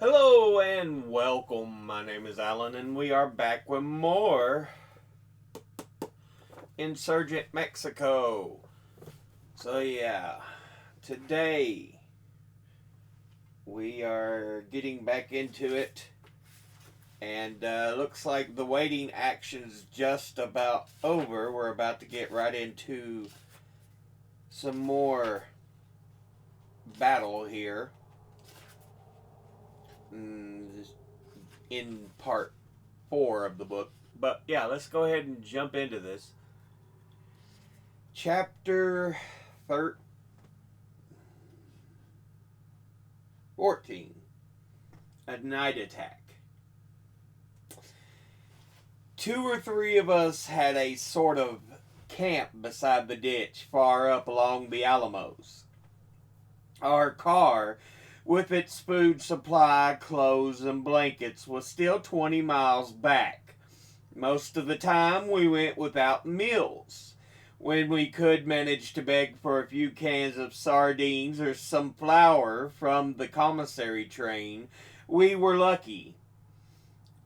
Hello and welcome. My name is Alan, and we are back with more Insurgent Mexico. So, yeah, today we are getting back into it, and looks like the waiting action's just about over. We're about to get right into some more battle here. In part 4 of the book. But yeah, let's go ahead and jump into this. Chapter 14. A night attack. 2 or 3 of us had a sort of camp beside the ditch far up along the Alamos. Our car, with its food supply, clothes, and blankets, was still 20 miles back. Most of the time we went without meals. When we could manage to beg for a few cans of sardines or some flour from the commissary train, we were lucky.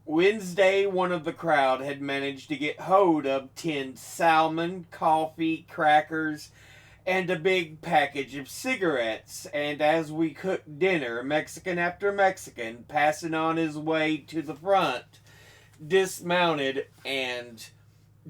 Wednesday, one of the crowd had managed to get hold of tinned salmon, coffee, crackers, and a big package of cigarettes, and as we cooked dinner, Mexican after Mexican, passing on his way to the front, dismounted and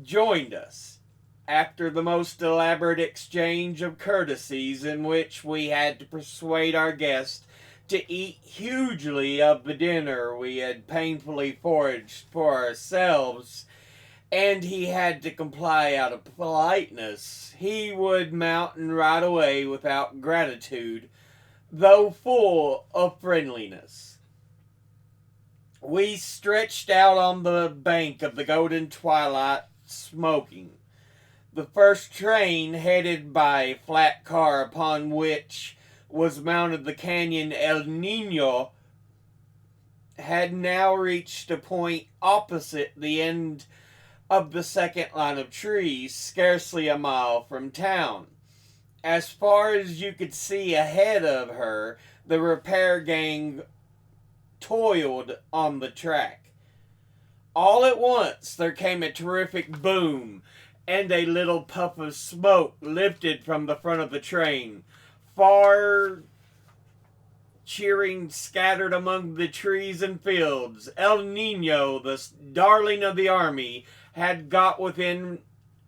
joined us. After the most elaborate exchange of courtesies in which we had to persuade our guest to eat hugely of the dinner we had painfully foraged for ourselves, and he had to comply out of politeness, he would mount and ride away without gratitude, though full of friendliness. We stretched out on the bank of the golden twilight, smoking. The first train, headed by a flat car upon which was mounted the canyon El Nino, had now reached a point opposite the end of the second line of trees, scarcely a mile from town. As far as you could see ahead of her, the repair gang toiled on the track. All at once there came a terrific boom, and a little puff of smoke lifted from the front of the train. Far cheering scattered among the trees and fields. El Nino, the darling of the army, had got within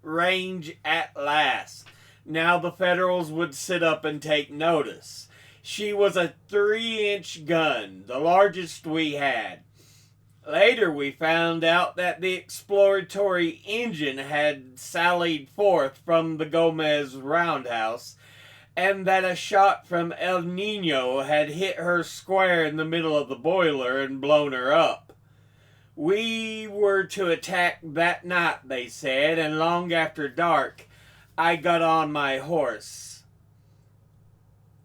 range at last. Now the Federals would sit up and take notice. She was a 3-inch gun, the largest we had. Later we found out that the exploratory engine had sallied forth from the Gomez roundhouse, and that a shot from El Nino had hit her square in the middle of the boiler and blown her up. We were to attack that night, they said, and long after dark, I got on my horse,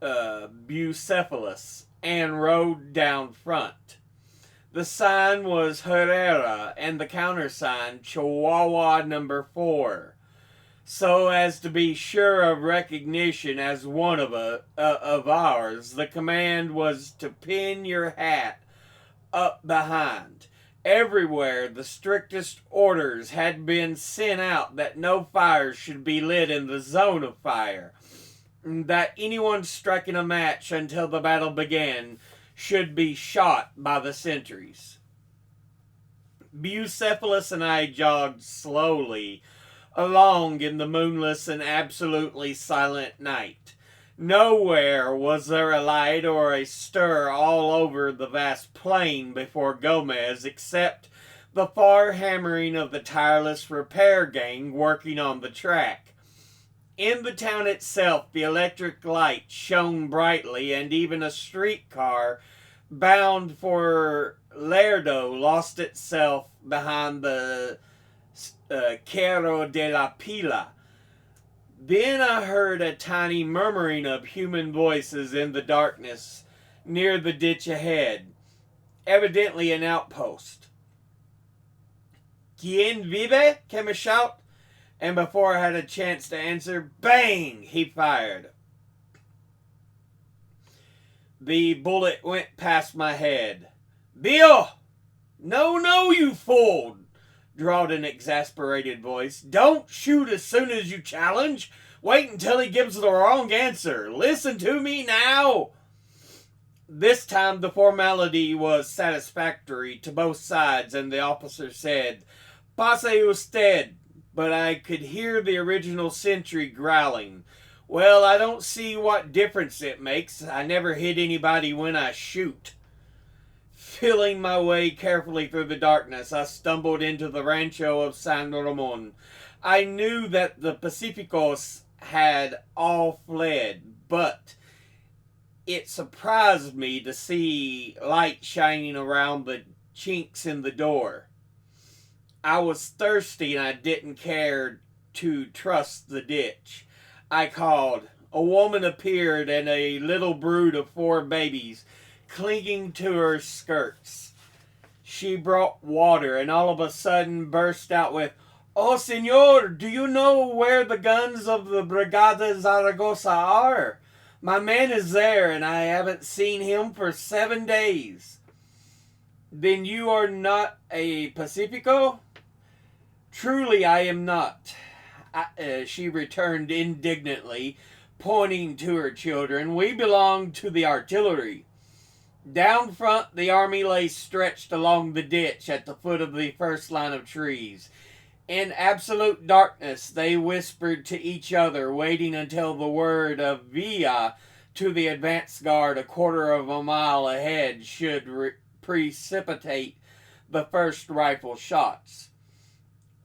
Bucephalus, and rode down front. The sign was Herrera, and the countersign Chihuahua number 4, so as to be sure of recognition as one of ours. The command was to pin your hat up behind. Everywhere the strictest orders had been sent out that no fires should be lit in the zone of fire, that anyone striking a match until the battle began should be shot by the sentries. Bucephalus and I jogged slowly along in the moonless and absolutely silent night. Nowhere was there a light or a stir all over the vast plain before Gomez, except the far hammering of the tireless repair gang working on the track. In the town itself, the electric light shone brightly, and even a streetcar bound for Lerdo lost itself behind the Cerro de la Pila. Then I heard a tiny murmuring of human voices in the darkness near the ditch ahead, evidently an outpost. "Quien vive?" came a shout, and before I had a chance to answer, bang, he fired. The bullet went past my head. Bill! No, no, you fool! Drawled an exasperated voice. Don't shoot as soon as you challenge. Wait until he gives the wrong answer. Listen to me now. This time the formality was satisfactory to both sides, and the officer said, Pase usted, but I could hear the original sentry growling. Well, I don't see what difference it makes. I never hit anybody when I shoot. Feeling my way carefully through the darkness, I stumbled into the rancho of San Ramon. I knew that the Pacificos had all fled, but it surprised me to see light shining around the chinks in the door. I was thirsty and I didn't care to trust the ditch. I called. A woman appeared and a little brood of 4 babies clinging to her skirts. She brought water and all of a sudden burst out with, Oh, senor, do you know where the guns of the Brigada Zaragoza are? My man is there and I haven't seen him for 7 days. Then you are not a Pacifico? Truly I am not, she returned indignantly, pointing to her children. We belong to the artillery. Down front, the army lay stretched along the ditch at the foot of the first line of trees. In absolute darkness, they whispered to each other, waiting until the word of Villa to the advance guard a quarter of a mile ahead should precipitate the first rifle shots.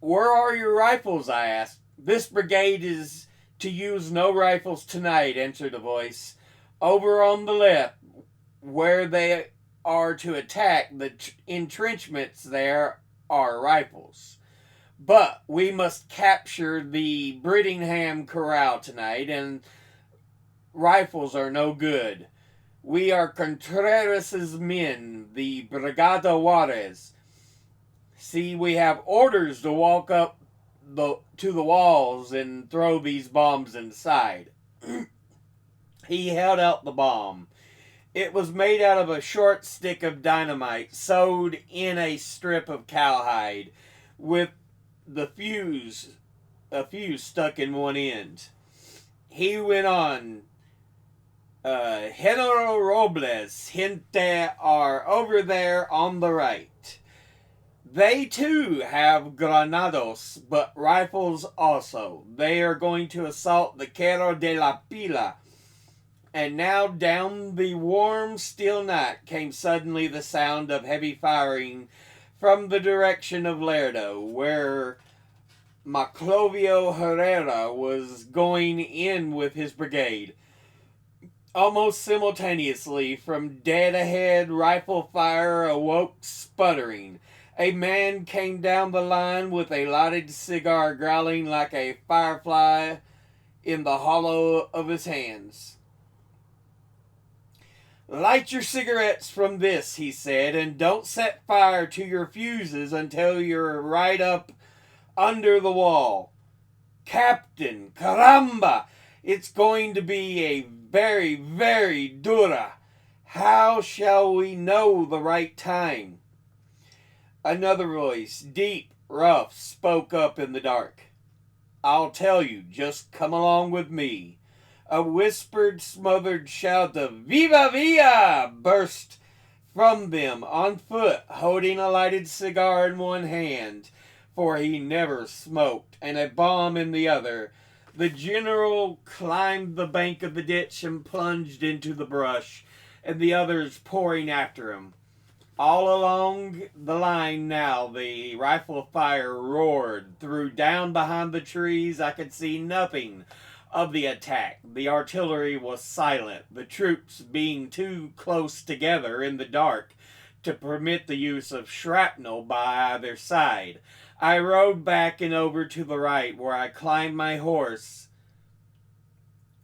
Where are your rifles? I asked. This brigade is to use no rifles tonight, answered a voice. Over on the left, where they are to attack the entrenchments, there are rifles. But we must capture the Brittingham Corral tonight, and rifles are no good. We are Contreras' men, the Brigada Juarez. See, we have orders to walk up to the walls and throw these bombs inside. He held out the bomb. It was made out of a short stick of dynamite sewed in a strip of cowhide with a fuse stuck in one end. He went on, General Robles, gente are over there on the right. They too have granados, but rifles also. They are going to assault the Cerro de la Pila. And now down the warm, still night came suddenly the sound of heavy firing from the direction of Lerdo, where Maclovio Herrera was going in with his brigade. Almost simultaneously, from dead ahead, rifle fire awoke sputtering. A man came down the line with a lighted cigar growling like a firefly in the hollow of his hands. Light your cigarettes from this, he said, and don't set fire to your fuses until you're right up under the wall. Captain, caramba! It's going to be a very, very dura. How shall we know the right time? Another voice, deep, rough, spoke up in the dark. I'll tell you, just come along with me. A whispered, smothered shout of Viva Villa burst from them on foot, holding a lighted cigar in one hand, for he never smoked, and a bomb in the other. The general climbed the bank of the ditch and plunged into the brush, and the others pouring after him. All along the line now, the rifle fire roared through. Down behind the trees, I could see nothing of the attack. The artillery was silent, the troops being too close together in the dark to permit the use of shrapnel by either side. I rode back and over to the right, where I climbed my horse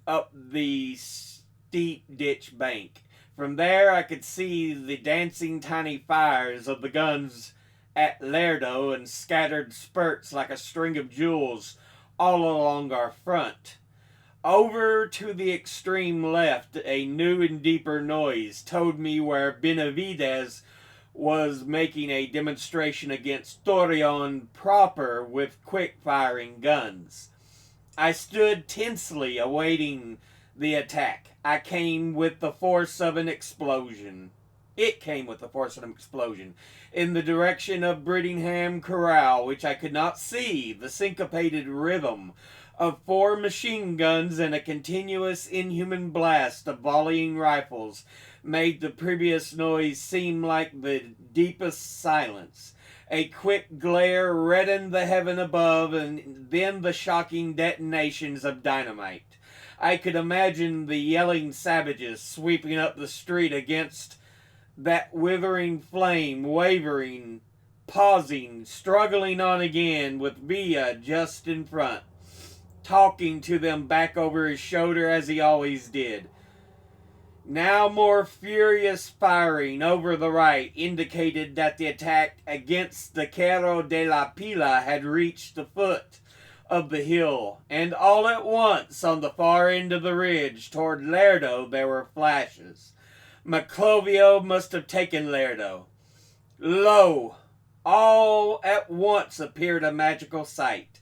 up the steep ditch bank. From there I could see the dancing tiny fires of the guns at Lerdo and scattered spurts like a string of jewels all along our front. Over to the extreme left, a new and deeper noise told me where Benavides was making a demonstration against Torreon proper with quick-firing guns. I stood tensely awaiting the attack. It came with the force of an explosion in the direction of Brittingham Corral, which I could not see. The syncopated rhythm of 4 machine guns and a continuous inhuman blast of volleying rifles made the previous noise seem like the deepest silence. A quick glare reddened the heaven above, and then the shocking detonations of dynamite. I could imagine the yelling savages sweeping up the street against that withering flame, wavering, pausing, struggling on again, with Villa just in front, talking to them back over his shoulder as he always did. Now more furious firing over the right indicated that the attack against the Cerro de la Pila had reached the foot of the hill, and all at once on the far end of the ridge toward Lerdo there were flashes. Maclovio must have taken Lerdo. Lo! All at once appeared a magical sight.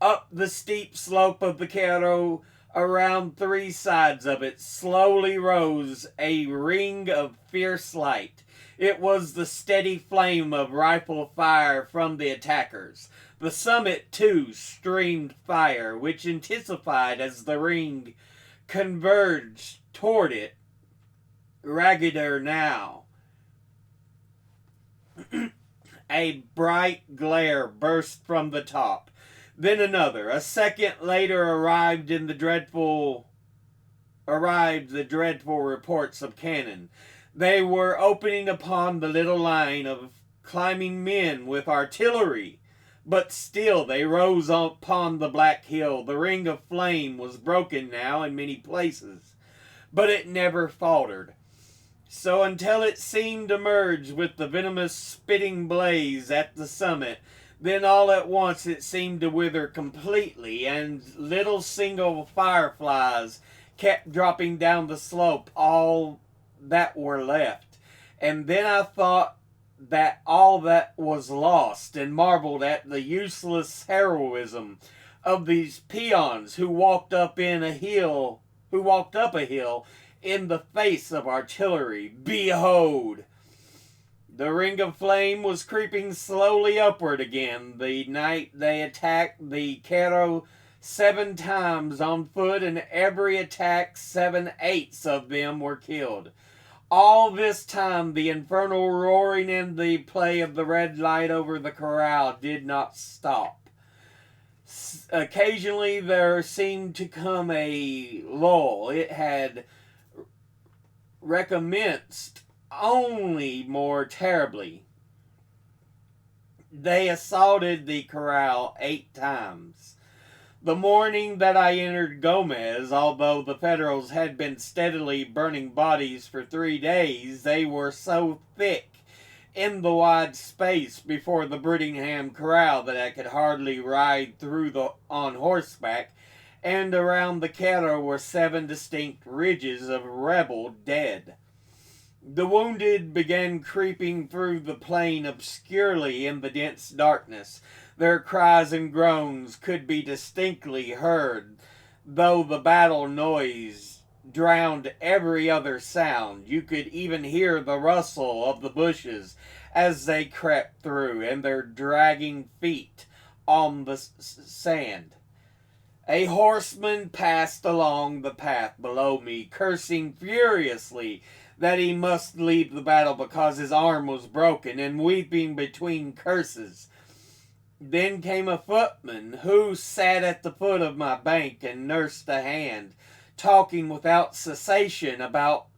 Up the steep slope of the Cerro, around 3 sides of it, slowly rose a ring of fierce light. It was the steady flame of rifle fire from the attackers. The summit, too, streamed fire, which intensified as the ring converged toward it, raggeder now. A bright glare burst from the top. Then another. A second later arrived the dreadful reports of cannon. They were opening upon the little line of climbing men with artillery. But still they rose upon the black hill. The ring of flame was broken now in many places, but it never faltered. So until it seemed to merge with the venomous spitting blaze at the summit, then all at once it seemed to wither completely, and little single fireflies kept dropping down the slope, all that were left. And then I thought that all that was lost, and marveled at the useless heroism of these peons who walked up a hill in the face of artillery. Behold! The ring of flame was creeping slowly upward again. The night they attacked the Cerro 7 times on foot, and every attack 7/8 of them were killed. All this time the infernal roaring and the play of the red light over the corral did not stop. Occasionally there seemed to come a lull. It had recommenced, only more terribly. They assaulted the corral 8 times. The morning that I entered Gomez, although the Federals had been steadily burning bodies for 3 days, they were so thick in the wide space before the Brittingham Corral that I could hardly ride through on horseback, and around the Cerro were 7 distinct ridges of rebel dead. The wounded began creeping through the plain obscurely in the dense darkness. Their cries and groans could be distinctly heard, though the battle noise drowned every other sound. You could even hear the rustle of the bushes as they crept through, and their dragging feet on the sand. A horseman passed along the path below me, cursing furiously that he must leave the battle because his arm was broken, and weeping between curses. Then came a footman who sat at the foot of my bank and nursed a hand, talking without cessation about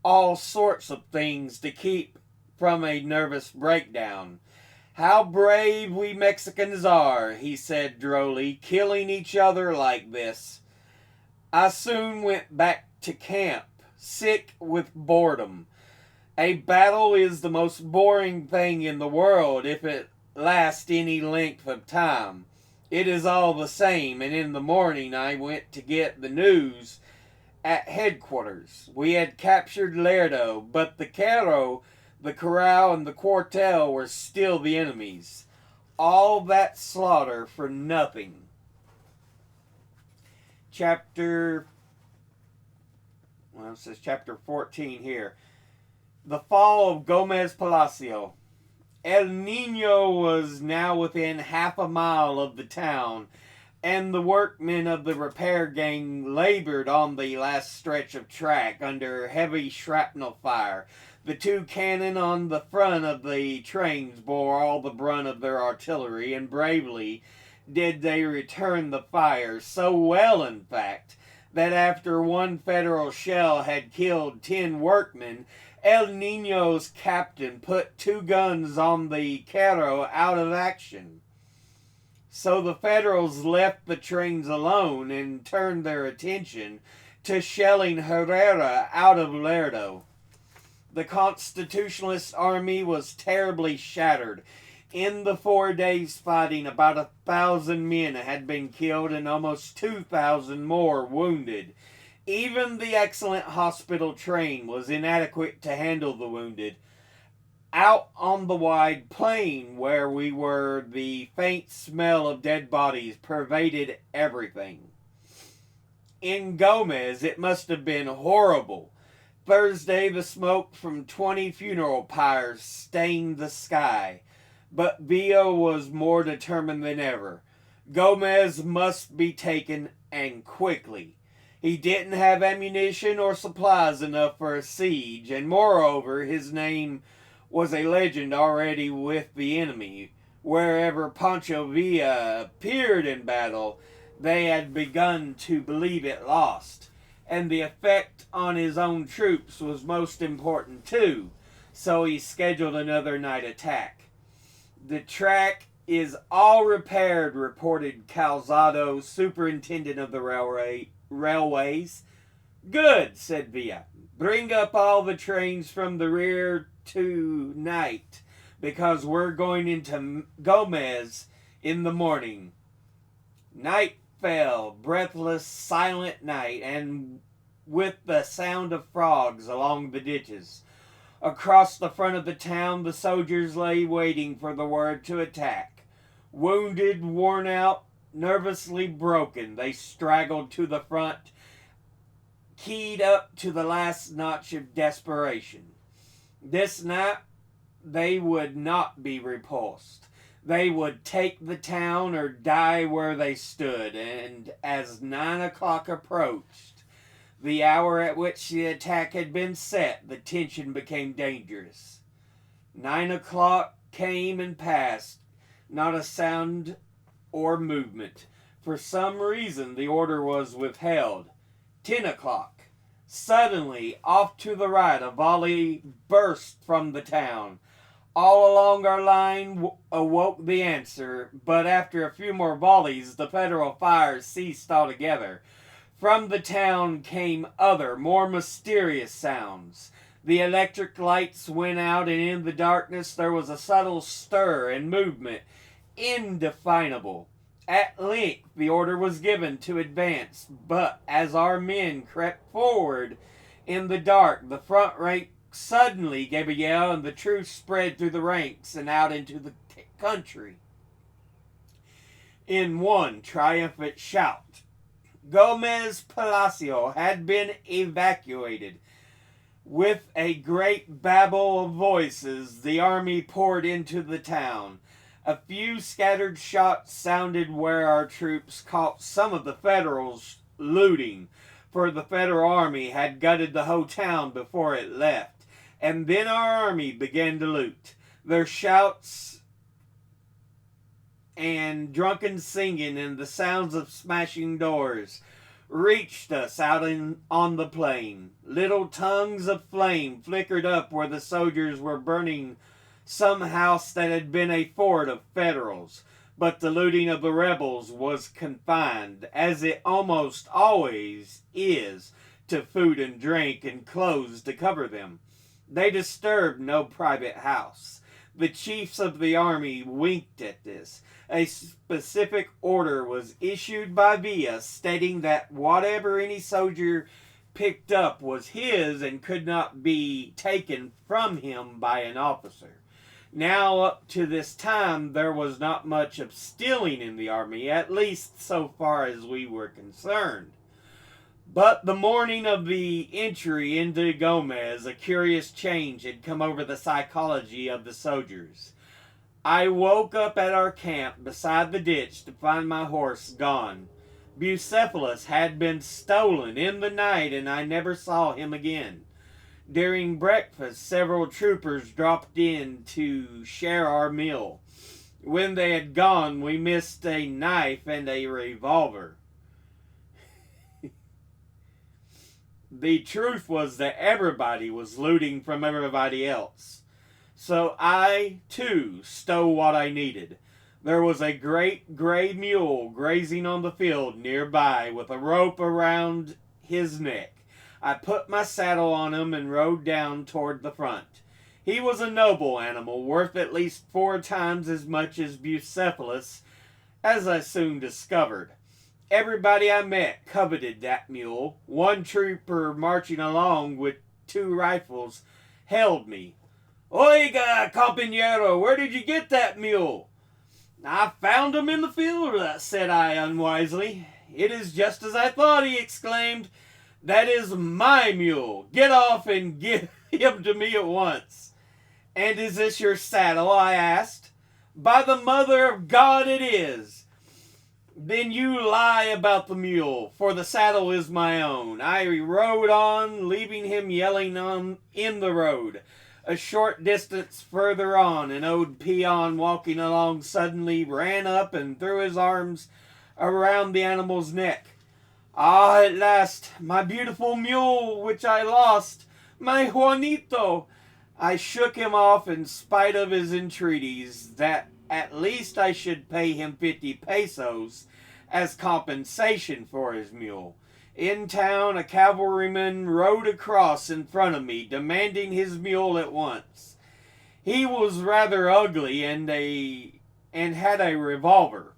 all sorts of things to keep from a nervous breakdown. "How brave we Mexicans are," he said drolly, "killing each other like this." I soon went back to camp, sick with boredom. A battle is the most boring thing in the world if it lasts any length of time. It is all the same, and in the morning I went to get the news at headquarters. We had captured Lerdo, but the Caro, the Corral, and the Quartel were still the enemies. All that slaughter for nothing. Chapter, well, it says chapter 14 here. The fall of Gomez Palacio. El Nino was now within half a mile of the town, and the workmen of the repair gang labored on the last stretch of track under heavy shrapnel fire. The two cannon on the front of the trains bore all the brunt of their artillery, and bravely did they return the fire, so well, in fact, that after one Federal shell had killed 10 workmen, El Nino's captain put 2 guns on the Caro out of action. So the Federals left the trains alone and turned their attention to shelling Herrera out of Lerdo. The Constitutionalist army was terribly shattered. In the 4 days' fighting, about 1,000 men had been killed and almost 2,000 more wounded. Even the excellent hospital train was inadequate to handle the wounded. Out on the wide plain where we were, the faint smell of dead bodies pervaded everything. In Gomez, it must have been horrible. Thursday, the smoke from 20 funeral pyres stained the sky. But Villa was more determined than ever. Gomez must be taken, and quickly. He didn't have ammunition or supplies enough for a siege, and moreover, his name was a legend already with the enemy. Wherever Pancho Villa appeared in battle, they had begun to believe it lost, and the effect on his own troops was most important too, so he scheduled another night attack. The track is all repaired, reported Calzado, superintendent of the railways. Good, said Villa. Bring up all the trains from the rear tonight, because we're going into Gomez in the morning. Night fell, breathless, silent night, and with the sound of frogs along the ditches. Across the front of the town, the soldiers lay waiting for the word to attack. Wounded, worn out, nervously broken, they straggled to the front, keyed up to the last notch of desperation. This night, they would not be repulsed. They would take the town or die where they stood, and as 9 o'clock approached, the hour at which the attack had been set, the tension became dangerous. 9 o'clock came and passed, not a sound or movement. For some reason, the order was withheld. 10 o'clock. Suddenly, off to the right, a volley burst from the town. All along our line awoke the answer, but after a few more volleys, the Federal fire ceased altogether. From the town came other, more mysterious sounds. The electric lights went out, and in the darkness there was a subtle stir and movement, indefinable. At length the order was given to advance, but as our men crept forward in the dark, the front rank suddenly gave a yell, and the truth spread through the ranks and out into the country. In one triumphant shout, Gomez Palacio had been evacuated. With a great babble of voices, the army poured into the town. A few scattered shots sounded where our troops caught some of the Federals looting, for the Federal army had gutted the whole town before it left. And then our army began to loot. Their shouts and drunken singing and the sounds of smashing doors reached us out on the plain. Little tongues of flame flickered up where the soldiers were burning some house that had been a fort of Federals, but the looting of the rebels was confined, as it almost always is, to food and drink and clothes to cover them. They disturbed no private house. The chiefs of the army winked at this. A specific order was issued by Villa stating that whatever any soldier picked up was his and could not be taken from him by an officer. Now, up to this time, there was not much of stealing in the army, at least so far as we were concerned. But the morning of the entry into Gomez, a curious change had come over the psychology of the soldiers. I woke up at our camp beside the ditch to find my horse gone. Bucephalus had been stolen in the night, and I never saw him again. During breakfast, several troopers dropped in to share our meal. When they had gone, we missed a knife and a revolver. The truth was that everybody was looting from everybody else. So I, too, stole what I needed. There was a great gray mule grazing on the field nearby with a rope around his neck. I put my saddle on him and rode down toward the front. He was a noble animal, worth at least 4 times as much as Bucephalus, as I soon discovered. Everybody I met coveted that mule. One trooper marching along with 2 rifles hailed me. "Oiga, compañero, where did you get that mule?" "I found him in the field," said I unwisely. "It is just as I thought," he exclaimed. "That is my mule. Get off and give him to me at once." "And is this your saddle?" I asked. "By the mother of God it is." "Then you lie about the mule, for the saddle is my own." I rode on, leaving him yelling in the road. A short distance further on, an old peon walking along suddenly ran up and threw his arms around the animal's neck. "Ah, at last, my beautiful mule which I lost, my Juanito!" I shook him off in spite of his entreaties that at least I should pay him 50 pesos as compensation for his mule. In town, a cavalryman rode across in front of me, demanding his mule at once. He was rather ugly and had a revolver.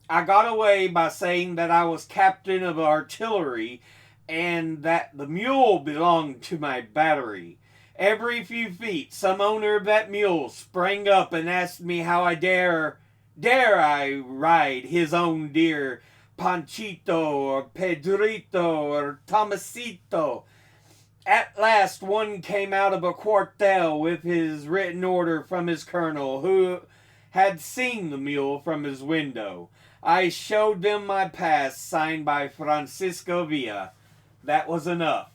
I got away by saying that I was captain of artillery and that the mule belonged to my battery. Every few feet, some owner of that mule sprang up and asked me how I dare I ride his own dear Panchito or Pedrito or Tomasito. At last one came out of a cuartel with his written order from his colonel, who had seen the mule from his window. I showed them my pass signed by Francisco Villa. That was enough.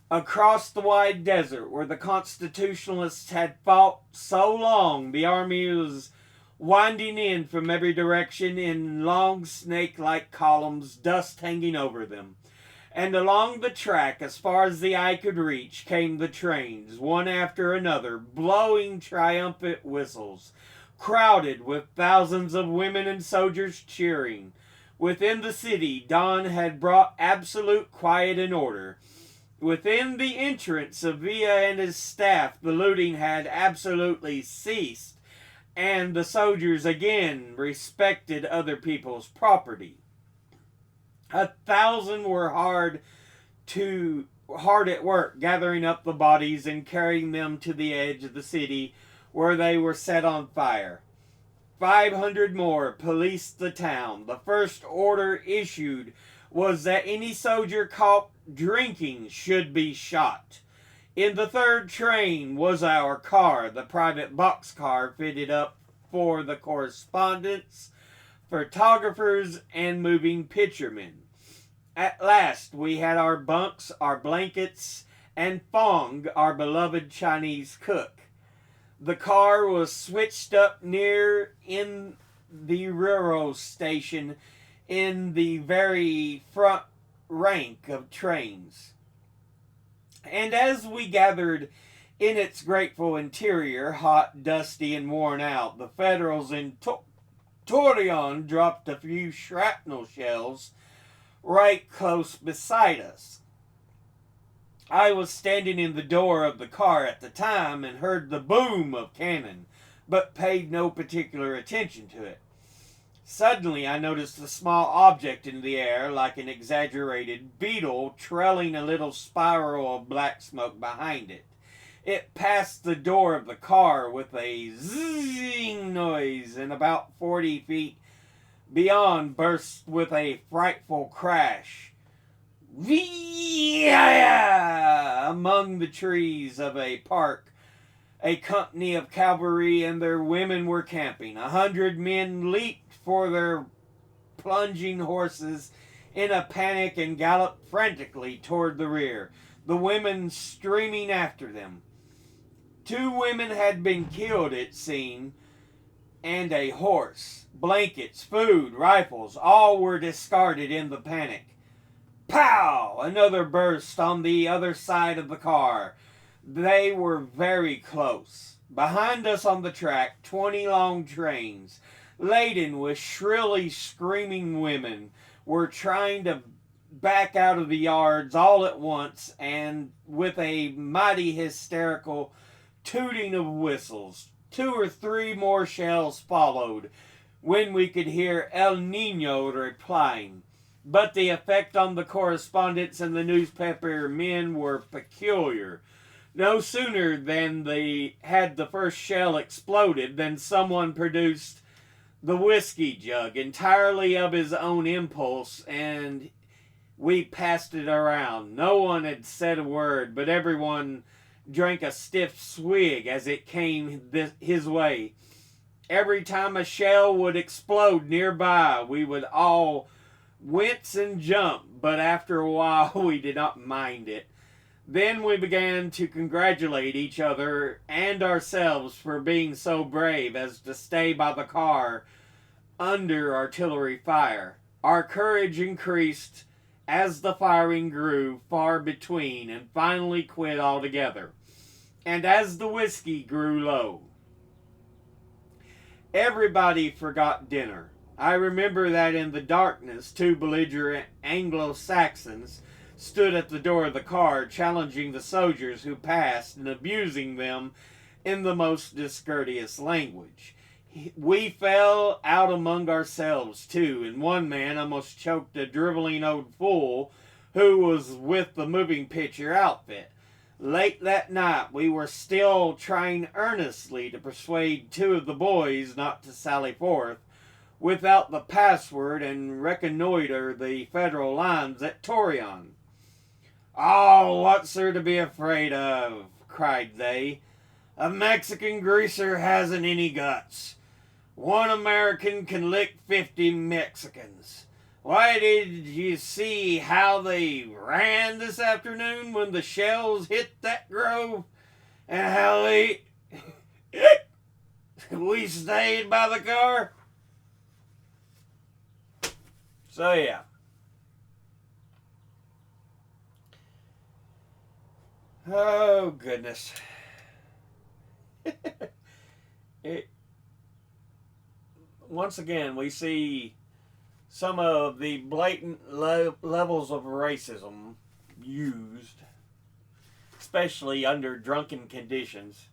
Across the wide desert where the Constitutionalists had fought so long, the army was winding in from every direction in long snake-like columns, dust hanging over them. And along the track, as far as the eye could reach, came the trains, one after another, blowing triumphant whistles, crowded with thousands of women and soldiers cheering. Within the city, dawn had brought absolute quiet and order. Within the entrance of Villa and his staff, the looting had absolutely ceased, and the soldiers again respected other people's property. 1,000 were hard at work gathering up the bodies and carrying them to the edge of the city where they were set on fire. 500 more policed the town. The first order issued was that any soldier caught drinking should be shot. In the third train was our car, the private boxcar fitted up for the correspondents, photographers, and moving picture men. At last we had our bunks, our blankets, and Fong, our beloved Chinese cook. The car was switched up near in the railroad station in the very front rank of trains. And as we gathered in its grateful interior, hot, dusty, and worn out, the Federals in Torreon dropped a few shrapnel shells right close beside us. I was standing in the door of the car at the time and heard the boom of cannon, but paid no particular attention to it. Suddenly, I noticed a small object in the air, like an exaggerated beetle, trailing a little spiral of black smoke behind it. It passed the door of the car with a zing noise, and about 40 feet beyond burst with a frightful crash. Among the trees of a park, a company of cavalry and their women were camping. 100 men leaped for their plunging horses in a panic and galloped frantically toward the rear, the women streaming after them. 2 women had been killed, it seemed, and a horse. Blankets, food, rifles, all were discarded in the panic. Pow! Another burst on the other side of the car. They were very close. Behind us on the track, 20 long trains, laden with shrilly screaming women, were trying to back out of the yards all at once, and with a mighty hysterical tooting of whistles. 2 or 3 more shells followed, when we could hear El Nino replying. But the effect on the correspondents and the newspaper men were peculiar. No sooner than had the first shell exploded than someone produced the whiskey jug entirely of his own impulse, and we passed it around. No one had said a word, but everyone drank a stiff swig as it came his way. Every time a shell would explode nearby, we would all wince and jump, but after a while we did not mind it. Then we began to congratulate each other and ourselves for being so brave as to stay by the car under artillery fire. Our courage increased as the firing grew far between and finally quit altogether, and as the whiskey grew low. Everybody forgot dinner. I remember that in the darkness 2 belligerent Anglo-Saxons stood at the door of the car, challenging the soldiers who passed and abusing them in the most discourteous language. We fell out among ourselves, too, and one man almost choked a driveling old fool who was with the moving picture outfit. Late that night, we were still trying earnestly to persuade 2 of the boys not to sally forth without the password and reconnoiter the Federal lines at Torreon. "Oh, what's there to be afraid of?" cried they. "A Mexican greaser hasn't any guts. 1 American can lick 50 Mexicans. Why, did you see how they ran this afternoon when the shells hit that grove? And how we stayed by the car?" So, yeah. Oh, goodness. Once again, we see some of the blatant levels of racism used, especially under drunken conditions.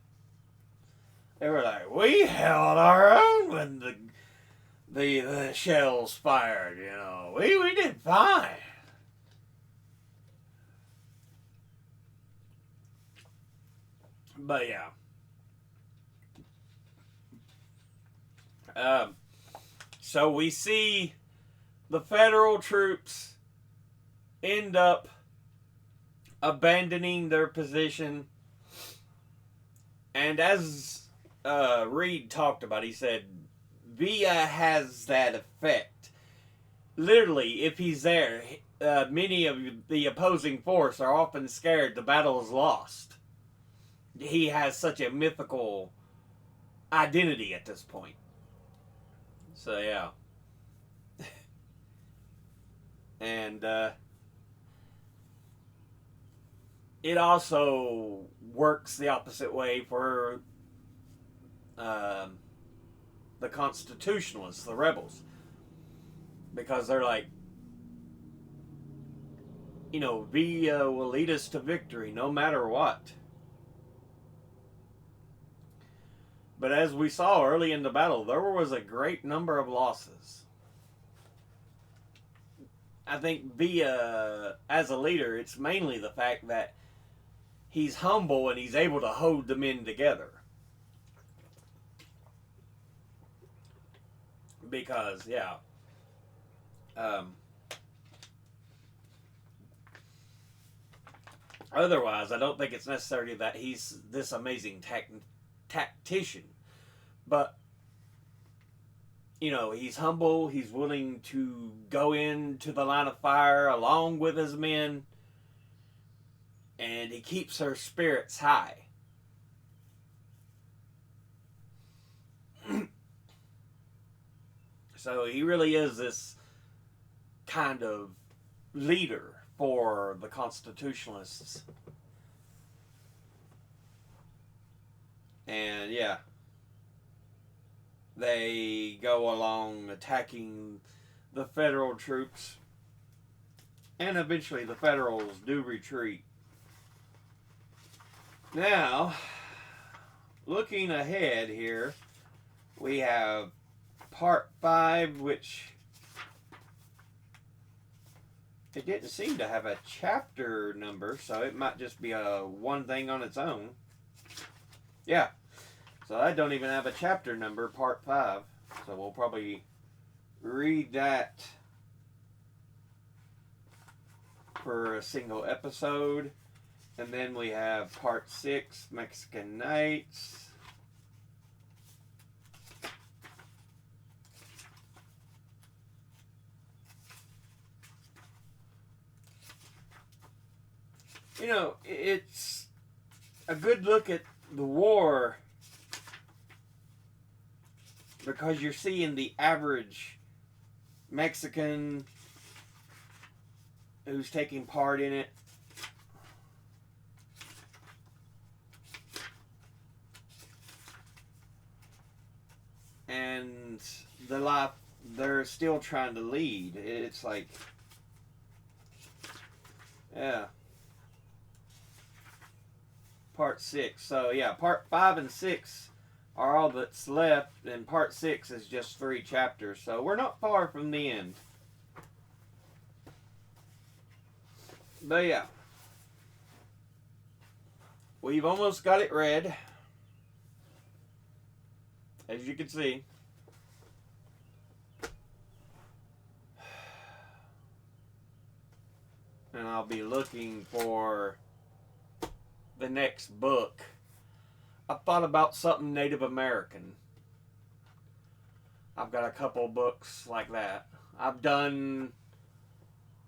They were like, "We held our own when the shells fired, you know. We did fine." But yeah. So we see the federal troops end up abandoning their position. And as Reed talked about, he said, Villa has that effect. Literally, if he's there, many of the opposing force are often scared the battle is lost. He has such a mythical identity at this point. So, yeah. And it also works the opposite way for the constitutionalists, the rebels. Because they're like, Villa will lead us to victory no matter what. But as we saw early in the battle, there was a great number of losses. I think Villa, as a leader, it's mainly the fact that he's humble and he's able to hold the men together. Because, yeah. Otherwise, I don't think it's necessary that he's this amazing tactician. But, he's humble. He's willing to go into the line of fire along with his men. And he keeps their spirits high. So he really is this kind of leader for the Constitutionalists. And yeah, they go along attacking the federal troops. And eventually the Federals do retreat. Now, looking ahead here, we have Part 5, which it didn't seem to have a chapter number, so it might just be a one thing on its own. Yeah, so I don't even have a chapter number, Part 5, so we'll probably read that for a single episode. And then we have Part 6, Mexican Nights. It's a good look at the war because you're seeing the average Mexican who's taking part in it. And the life they're still trying to lead. It's like, yeah. Part 6. So yeah, Part 5 and 6 are all that's left, and Part 6 is just 3 chapters. So we're not far from the end. But yeah, we've almost got it read, as you can see. And I'll be looking for the next book. I thought about something Native American. I've got a couple books like that. I've done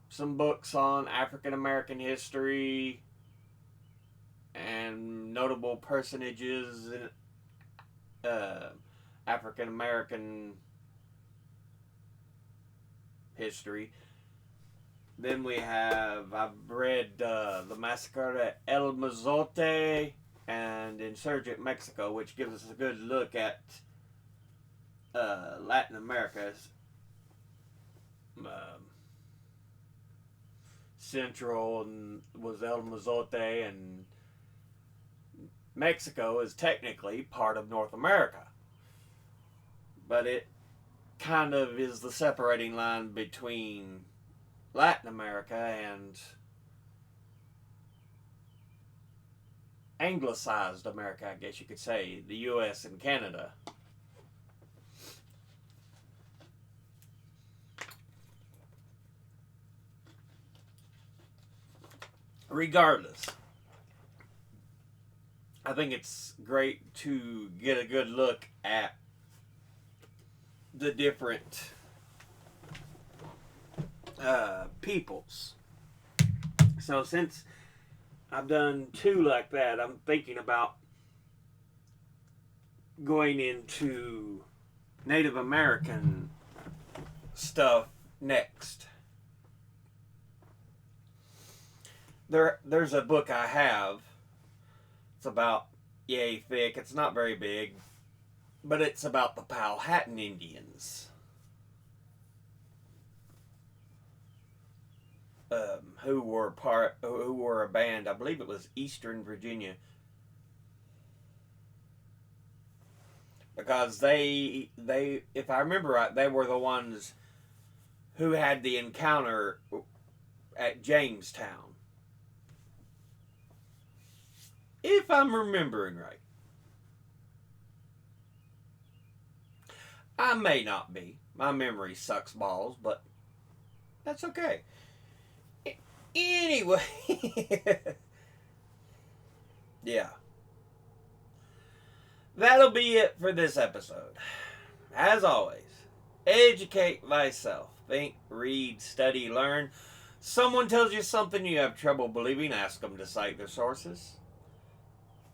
some books on African American history and notable personages in African American history. Then I've read The Massacre at El Mozote and Insurgent Mexico, which gives us a good look at Latin America's central and was El Mozote, and Mexico is technically part of North America. But it kind of is the separating line between Latin America and anglicized America, I guess you could say, the U.S. and Canada. Regardless, I think it's great to get a good look at the different peoples. So since I've done 2 like that, I'm thinking about going into Native American stuff next. There's a book I have. It's about yay thick. It's not very big, but it's about the Powhatan Indians. who were a band. I believe it was Eastern Virginia, because they if I remember right, they were the ones who had the encounter at Jamestown, if I'm remembering right. I may not be. My memory sucks balls, but that's okay. Anyway, yeah. That'll be it for this episode. As always, educate thyself. Think, read, study, learn. Someone tells you something you have trouble believing, ask them to cite their sources.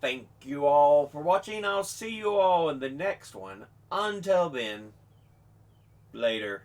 Thank you all for watching. I'll see you all in the next one. Until then, later.